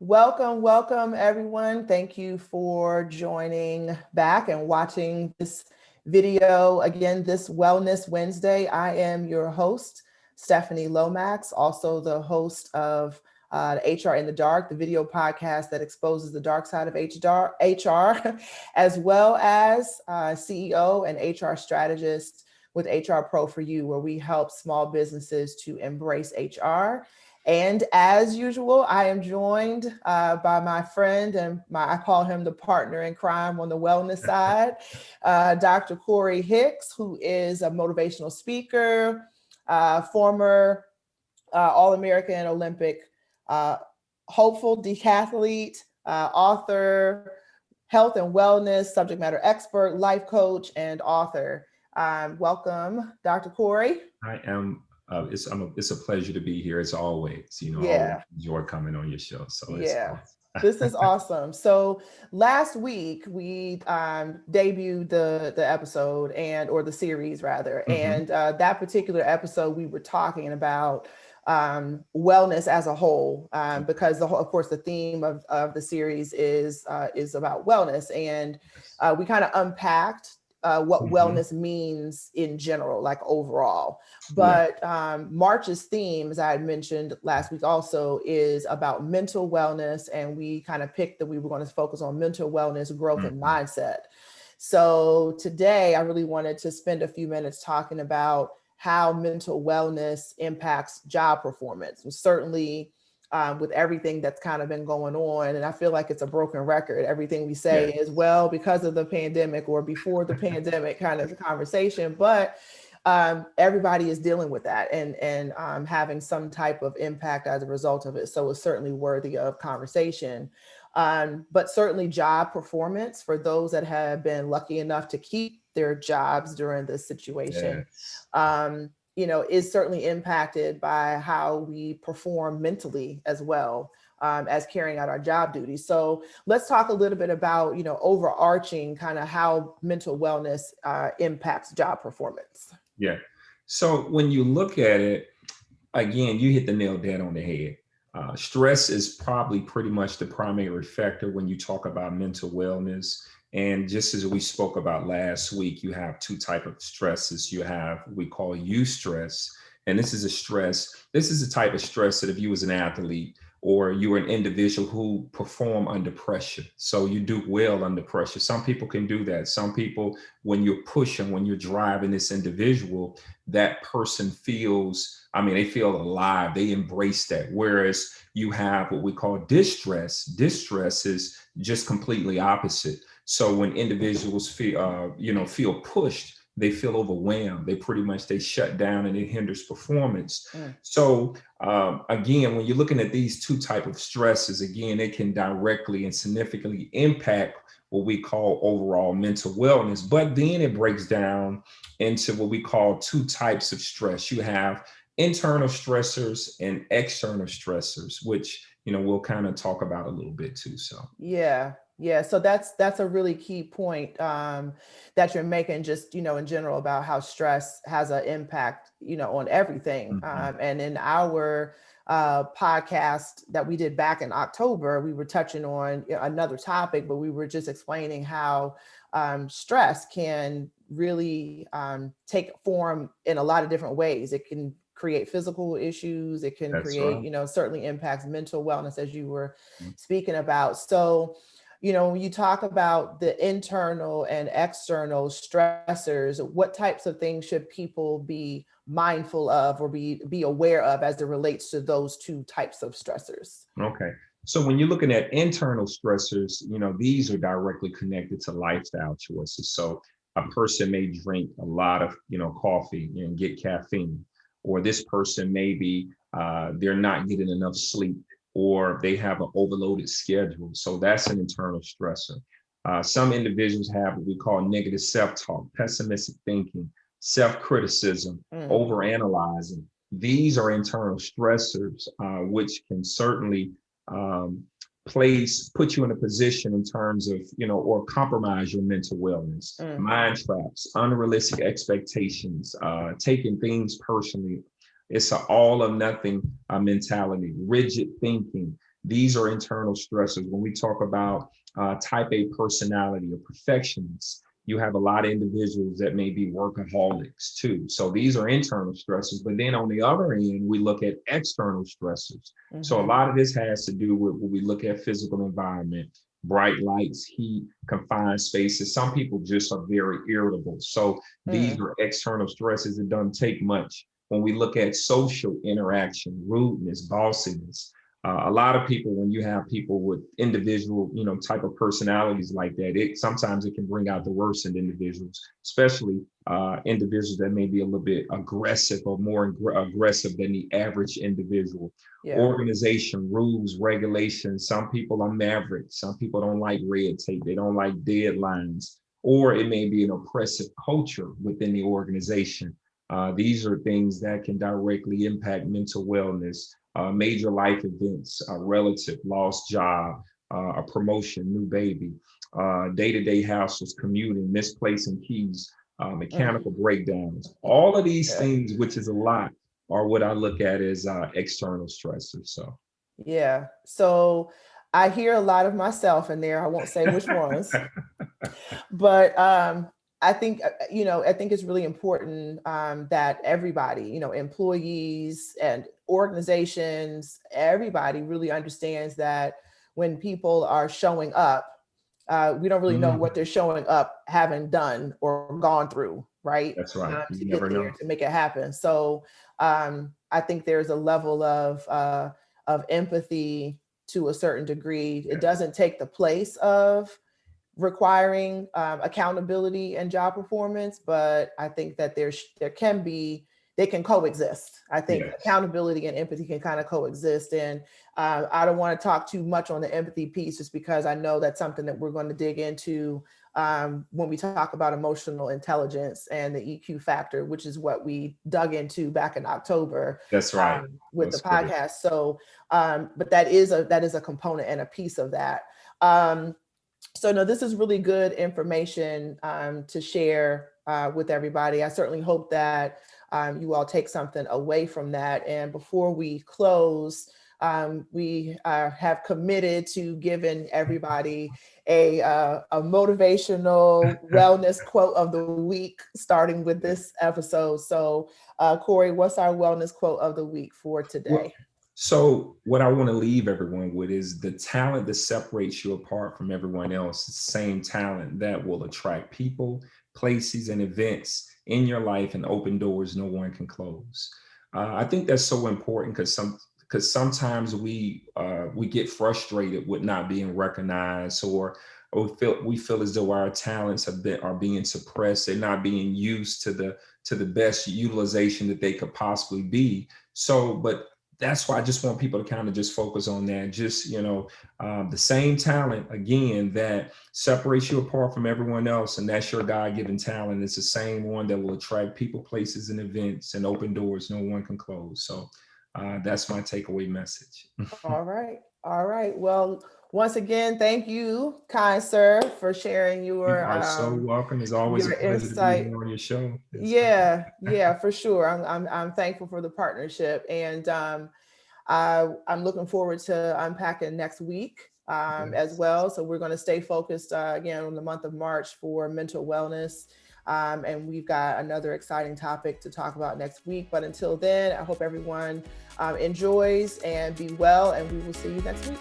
Welcome everyone. Thank you for joining back and watching this video again this Wellness Wednesday. I am your host, Stephanie Lomax, also the host of HR in the Dark, the video podcast that exposes the dark side of HR, as well as CEO and HR strategist with HR Pro for You, where we help small businesses to embrace HR. And as usual, I am joined by my friend and I call him the partner in crime on the wellness side, Dr. Corey Hicks, who is a motivational speaker, former All-American Olympic hopeful decathlete, author, health and wellness, subject matter expert, life coach, and author. Welcome, Dr. Corey. I am. It's a pleasure to be here as always. Yeah. Always enjoy coming on your show. So it's yeah. This is awesome. So last week we debuted the episode or the series rather. And that particular episode, we were talking about wellness as a whole, because of course, the theme of the series is about wellness. And we kind of unpacked what wellness means in general, like overall. But March's theme, as I had mentioned last week also, is about mental wellness. And we kind of picked that we were going to focus on mental wellness, growth, and mindset. So today I really wanted to spend a few minutes talking about how mental wellness impacts job performance. And certainly with everything that's kind of been going on. And I feel like it's a broken record. Everything we say is, well, because of the pandemic or before the pandemic kind of conversation, but everybody is dealing with that and having some type of impact as a result of it. So it's certainly worthy of conversation. But certainly job performance for those that have been lucky enough to keep their jobs during this situation, is certainly impacted by how we perform mentally as well as carrying out our job duties. So let's talk a little bit about, overarching kind of how mental wellness impacts job performance. Yeah. So when you look at it, again, you hit the nail dead on the head. Stress is probably pretty much the primary factor when you talk about mental wellness. And just as we spoke about last week, you have two types of stresses. You have what we call eustress, and this is a type of stress that if you was an athlete or you're an individual who perform under pressure, so you do well under pressure. Some people can do that. Some people, when you're pushing, when you're driving this individual, that person they feel alive. They embrace that. Whereas you have what we call distress. Distress is just completely opposite. So when individuals feel pushed, they feel overwhelmed. They shut down and it hinders performance. So again, when you're looking at these two type of stresses, again, it can directly and significantly impact what we call overall mental wellness. But then it breaks down into what we call two types of stress. You have internal stressors and external stressors, which we'll kind of talk about a little bit too. So yeah. So that's a really key point that you're making, just in general, about how stress has an impact on everything. And in our podcast that we did back in October, we were touching on another topic, but we were just explaining how stress can really take form in a lot of different ways. It can create physical issues. It can create, certainly impacts mental wellness, as you were speaking about. So, when you talk about the internal and external stressors, what types of things should people be mindful of or be aware of as it relates to those two types of stressors? Okay. So when you're looking at internal stressors, these are directly connected to lifestyle choices. So a person may drink a lot of, coffee and get caffeine, or this person maybe they're not getting enough sleep, or they have an overloaded schedule. So that's an internal stressor. Some individuals have what we call negative self-talk, pessimistic thinking, self-criticism, overanalyzing. These are internal stressors, which can certainly put you in a position in terms of, or compromise your mental wellness. Mind traps, unrealistic expectations, taking things personally. It's an all or nothing mentality, rigid thinking. These are internal stressors. When we talk about type A personality or perfectionists, you have a lot of individuals that may be workaholics too. So these are internal stressors. But then on the other end, we look at external stressors. So a lot of this has to do with when we look at physical environment, bright lights, heat, confined spaces. Some people just are very irritable. So these are external stresses. It doesn't take much. When we look at social interaction, rudeness, bossiness, a lot of people, when you have people with individual, type of personalities like that, sometimes it can bring out the worst in individuals, especially individuals that may be a little bit aggressive or more aggressive than the average individual. Yeah. Organization, rules, regulations. Some people are mavericks. Some people don't like red tape. They don't like deadlines, or it may be an oppressive culture within the organization. These are things that can directly impact mental wellness. Major life events, a relative, lost job, a promotion, new baby, day-to-day hassles, commuting, misplacing keys, mechanical breakdowns. All of these Yeah. things, which is a lot, are what I look at as external stressors. So, Yeah. So I hear a lot of myself in there. I won't say which ones, but I think I think it's really important that everybody, employees and organizations, everybody really understands that when people are showing up, we don't really know what they're showing up having done or gone through, right? that's right. To You get never there know. to make it happen. So I think there's a level of empathy to a certain degree. It doesn't take the place of requiring accountability and job performance, but I think that there can be, they can coexist. I think Yes, accountability and empathy can kind of coexist. And I don't want to talk too much on the empathy piece, just because I know that's something that we're going to dig into when we talk about emotional intelligence and the EQ factor, which is what we dug into back in October that's right. with the That's great. podcast. So, but that is a component and a piece of that. So no, this is really good information to share with everybody. I certainly hope that you all take something away from that. And before we close, we have committed to giving everybody a motivational wellness quote of the week, starting with this episode. So, Corey, what's our wellness quote of the week for Well, today? so what I want to leave everyone with is the talent that separates you apart from everyone else. It's the same talent that will attract people, places, and events in your life and open doors no one can close. I think that's so important because sometimes we get frustrated with not being recognized, or we feel as though our talents are being suppressed. They're not being used to the best utilization that they could possibly be. So, but that's why I just want people to kind of just focus on that. Just, the same talent again that separates you apart from everyone else, and that's your God-given talent. It's the same one that will attract people, places, and events and open doors no one can close. So that's my takeaway message. All right. All right. Well, once again, thank you, kind sir, for sharing You are so welcome. It's always a your pleasure to be insight. here on your show. Yeah, yeah, for sure. I'm thankful for the partnership, and I'm looking forward to unpacking next week as Yes. well. So we're going to stay focused again on the month of March for mental wellness. And we've got another exciting topic to talk about next week. But until then, I hope everyone enjoys and be well, and we will see you next week.